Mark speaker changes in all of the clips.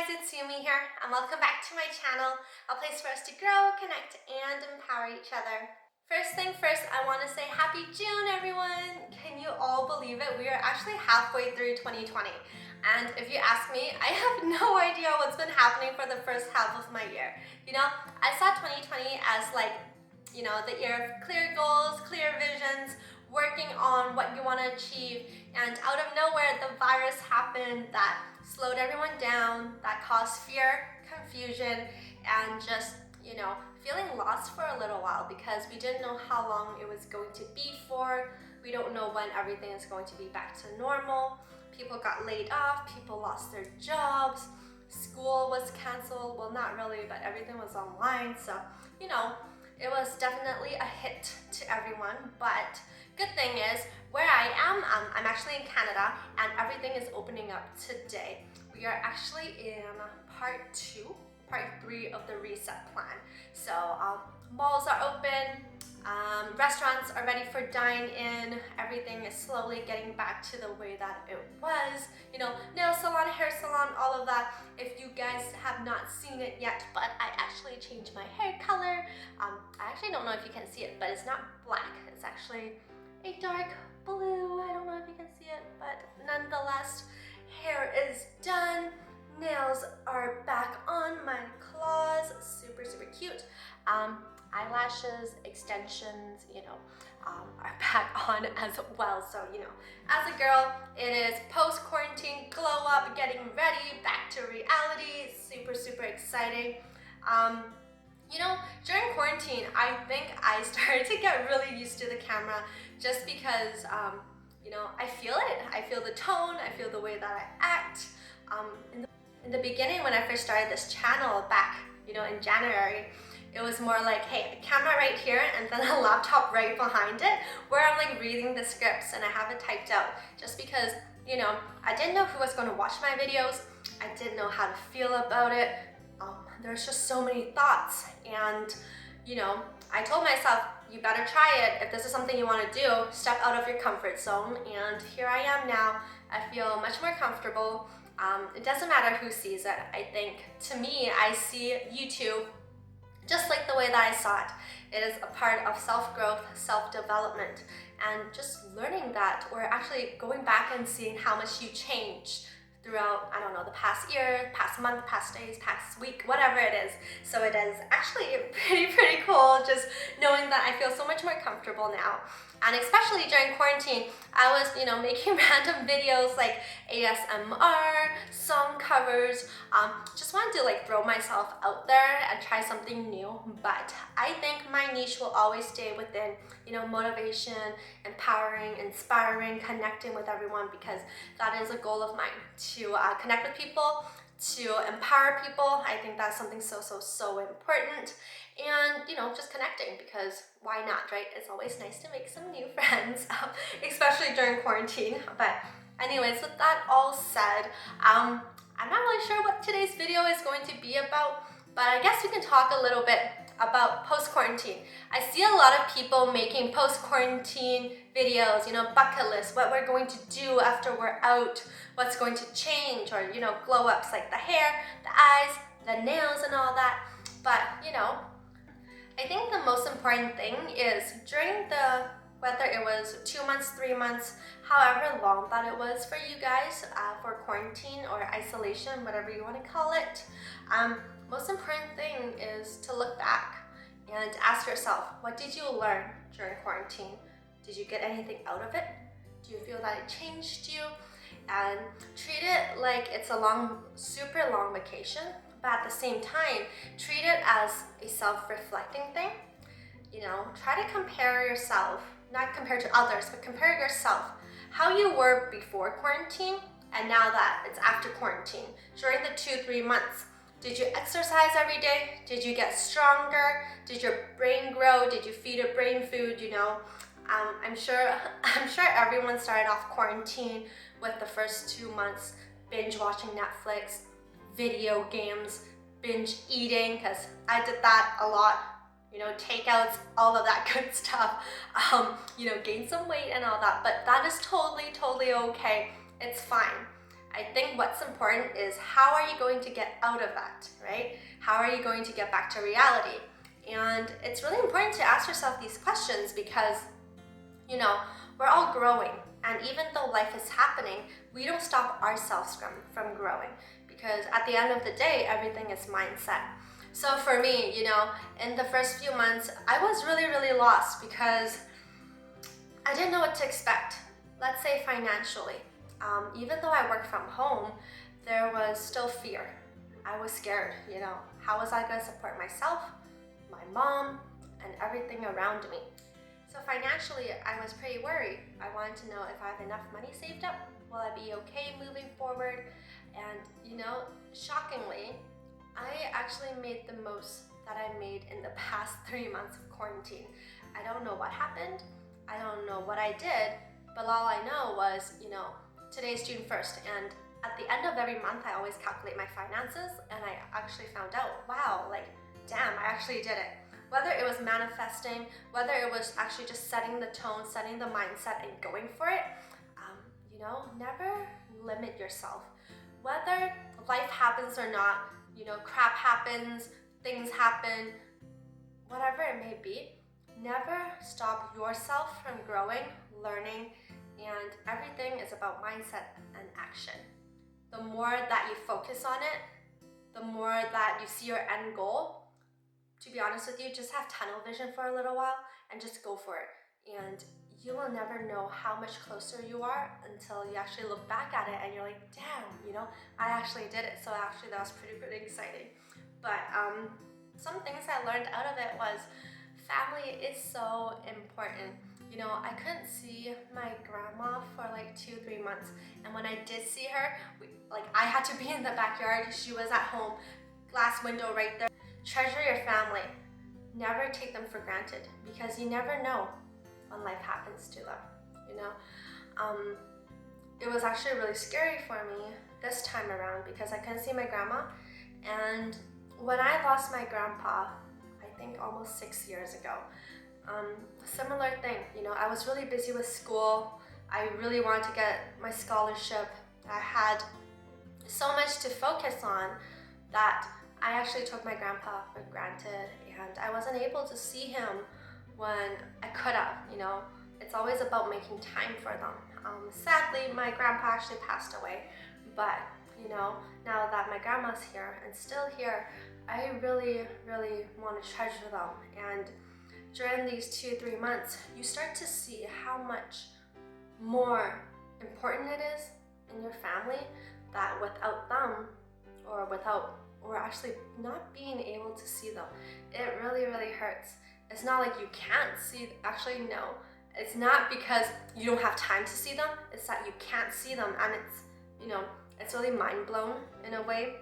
Speaker 1: it's Yumi here, and welcome back to my channel, a place for us to grow, connect, and empower each other. First thing first, I want to say Happy June, everyone! Can you all believe it? We are actually halfway through 2020, and if you ask me, I have no idea what's been happening for the first half of my year. You know, I saw 2020 as the year of clear goals, clear visions, working on what you want to achieve, and out of nowhere the virus happened that slowed everyone down, that caused fear, confusion, and just feeling lost for a little while because we didn't know how long it was going to be for. We don't know when everything is going to be back to normal. People got laid off, people lost their jobs, school was canceled. Well, not really, but everything was online, so it was definitely a hit to everyone. But good thing is, where I am, I'm actually in Canada, and everything is opening up today. We are actually in part 3 of the reset plan. So malls are open, restaurants are ready for dine-in, everything is slowly getting back to the way that it was. Nail salon, hair salon, all of that. If you guys have not seen it yet, but I actually changed my hair color. I actually don't know if you can see it, but it's not black. It's actually a dark blue. I don't know if you can see it, but nonetheless, hair is done. Nails are back on, my claws, super cute. Eyelashes, extensions, are back on as well. So, as a girl, it is post-quarantine glow up, getting ready, back to reality, super exciting. During quarantine, I think I started to get really used to the camera just because, I feel it. I feel the tone, I feel the way that I act. In the beginning, when I first started this channel back, in January, it was more like, hey, a camera right here and then a laptop right behind it where I'm like reading the scripts and I have it typed out just because, I didn't know who was going to watch my videos. I didn't know how to feel about it. There's just so many thoughts, and I told myself, you better try it. If this is something you want to do, step out of your comfort zone, and here I am now. I feel much more comfortable. It doesn't matter who sees it. I think, to me, I see YouTube just like the way that I saw it. It is a part of self-growth, self-development, and just learning that, or actually going back and seeing how much you changed throughout, I don't know, the past year, past month, past days, past week, whatever it is. So it is actually pretty cool just knowing that I feel so much more comfortable now. And especially during quarantine, I was, making random videos like ASMR, song covers, just wanted to throw myself out there and try something new. But I think my niche will always stay within, motivation, empowering, inspiring, connecting with everyone, because that is a goal of mine, to connect with people, to empower people. I think that's something so important. And just connecting, because why not, right? It's always nice to make some new friends, especially during quarantine. But anyways, with that all said, I'm not really sure what today's video is going to be about, but I guess we can talk a little bit about post-quarantine. I see a lot of people making post-quarantine videos, bucket lists, what we're going to do after we're out, what's going to change, or glow-ups like the hair, the eyes, the nails, and all that. But I think the most important thing is during whether it was 2 months, 3 months, however long that it was for you guys, for quarantine or isolation, whatever you want to call it, most important thing is to look back and ask yourself, what did you learn during quarantine? Did you get anything out of it? Do you feel that it changed you? And treat it like it's a super long vacation, but at the same time, treat it as a self-reflecting thing. Try to compare yourself, not compare to others, but compare yourself, how you were before quarantine and now that it's after quarantine. During the 2-3 months, did you exercise every day? Did you get stronger? Did your brain grow? Did you feed it brain food? I'm sure everyone started off quarantine with the first 2 months binge watching Netflix, video games, binge eating, because I did that a lot, takeouts, all of that good stuff, gain some weight and all that, but that is totally okay. It's fine. I think what's important is how are you going to get out of that, right? How are you going to get back to reality? And it's really important to ask yourself these questions because, you know, we're all growing. And even though life is happening, we don't stop ourselves from growing, because at the end of the day, everything is mindset. So for me, you know, in the first few months, I was really, really lost because I didn't know what to expect. Let's say financially. Even though I worked from home, there was still fear. I was scared, you know. How was I going to support myself, my mom, and everything around me? So financially, I was pretty worried. I wanted to know if I have enough money saved up. Will I be okay moving forward? And, you know, shockingly, I actually made the most that I made in the past 3 months of quarantine. I don't know what happened. I don't know what I did, but all I know was, you know, today's June 1st, and at the end of every month, I always calculate my finances, and I actually found out, wow, like, damn, I actually did it. Whether it was manifesting, whether it was actually just setting the tone, setting the mindset, and going for it, you know, never limit yourself. Whether life happens or not, you know, crap happens, things happen, whatever it may be, never stop yourself from growing, learning, and everything is about mindset and action. The more that you focus on it, the more that you see your end goal, to be honest with you, just have tunnel vision for a little while and just go for it. And you will never know how much closer you are until you actually look back at it and you're like, damn, you know, I actually did it. So actually that was pretty exciting. But some things I learned out of it was family is so important. You know, I couldn't see my grandma for like 2-3 months. And when I did see her, I had to be in the backyard. She was at home, glass window right there. Treasure your family. Never take them for granted, because you never know when life happens to them, you know. It was actually really scary for me this time around because I couldn't see my grandma. And when I lost my grandpa, I think almost 6 years ago, similar thing, you know, I was really busy with school. I really wanted to get my scholarship. I had so much to focus on that I actually took my grandpa for granted, and I wasn't able to see him when I could have, you know. It's always about making time for them. Sadly, my grandpa actually passed away, but, you know, now that my grandma's here and still here, I really want to treasure them. And during these 2-3 months, you start to see how much more important it is in your family, that without them, or actually not being able to see them, it really hurts. It's not like you can't see, actually no. It's not because you don't have time to see them, it's that you can't see them, and it's, you know, it's really mind blown in a way.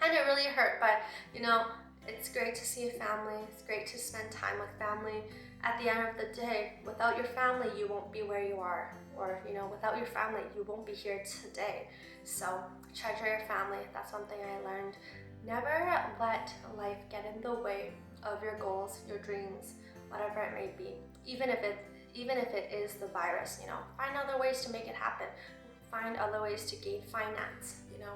Speaker 1: And it really hurt, but, you know, it's great to see a family, it's great to spend time with family. At the end of the day, without your family, you won't be where you are. Or, you know, without your family, you won't be here today. So treasure your family. That's one thing I learned. Never let life get in the way of your goals, your dreams, whatever it may be. Even if it is the virus, you know, find other ways to make it happen. Find other ways to gain finance, you know,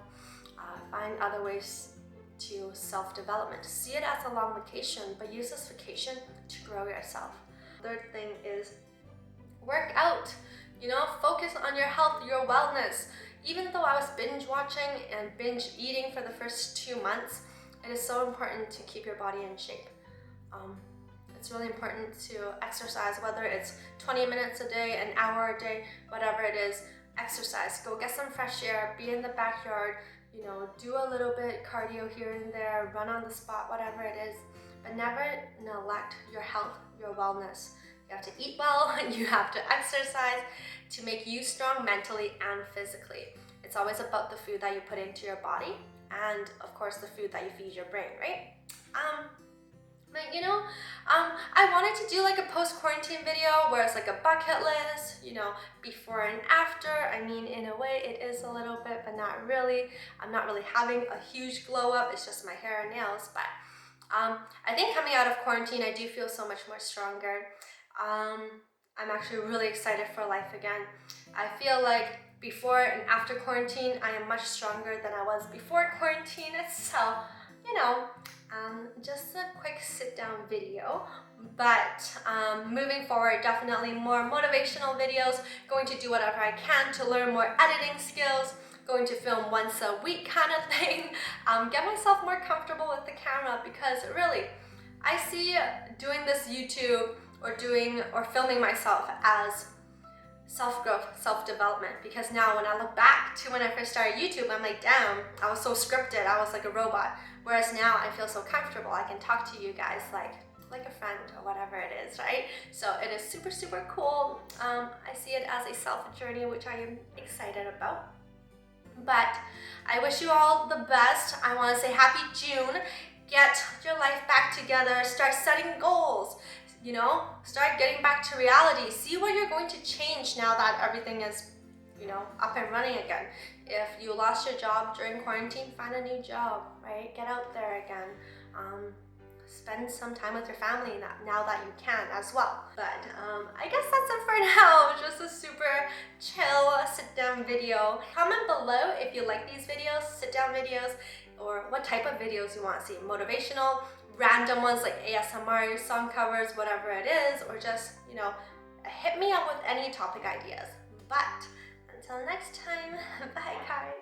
Speaker 1: find other ways to self-development. See it as a long vacation, but use this vacation to grow yourself. Third thing is work out. You know, focus on your health, your wellness. Even though I was binge watching and binge eating for the first 2 months, it is so important to keep your body in shape. It's really important to exercise, whether it's 20 minutes a day, an hour a day, whatever it is, exercise. Go get some fresh air, be in the backyard, you know, do a little bit cardio here and there, run on the spot, whatever it is, but never neglect your health, your wellness. You have to eat well, you have to exercise to make you strong mentally and physically. It's always about the food that you put into your body and, of course, the food that you feed your brain, right? But, you know, I wanted to do like a post-quarantine video where it's like a bucket list, you know, before and after. I mean, in a way, it is a little bit, but not really. I'm not really having a huge glow up. It's just my hair and nails. But I think coming out of quarantine, I do feel so much more stronger. I'm actually really excited for life again. I feel like before and after quarantine, I am much stronger than I was before quarantine. So, you know, just a quick sit down video. But moving forward, definitely more motivational videos, going to do whatever I can to learn more editing skills, going to film once a week kind of thing, get myself more comfortable with the camera, because really, I see doing this YouTube or filming myself as self-growth, self-development, because now when I look back to when I first started YouTube, I'm like, damn, I was so scripted, I was like a robot. Whereas now I feel so comfortable, I can talk to you guys like a friend or whatever it is, right? So it is super, super cool. I see it as a self-journey, which I am excited about. But I wish you all the best. I want to say happy June. Get your life back together, start setting goals, you know, start getting back to reality. See what you're going to change now that everything is, you know, up and running again. If you lost your job during quarantine, find a new job, right? Get out there again. Spend some time with your family now that you can as well. But I guess that's it for now. Just a super chill sit-down video. Comment below if you like these videos, sit-down videos, or what type of videos you want to see. Motivational, random ones like ASMR, song covers, whatever it is, or just, you know, hit me up with any topic ideas. But until next time, bye guys.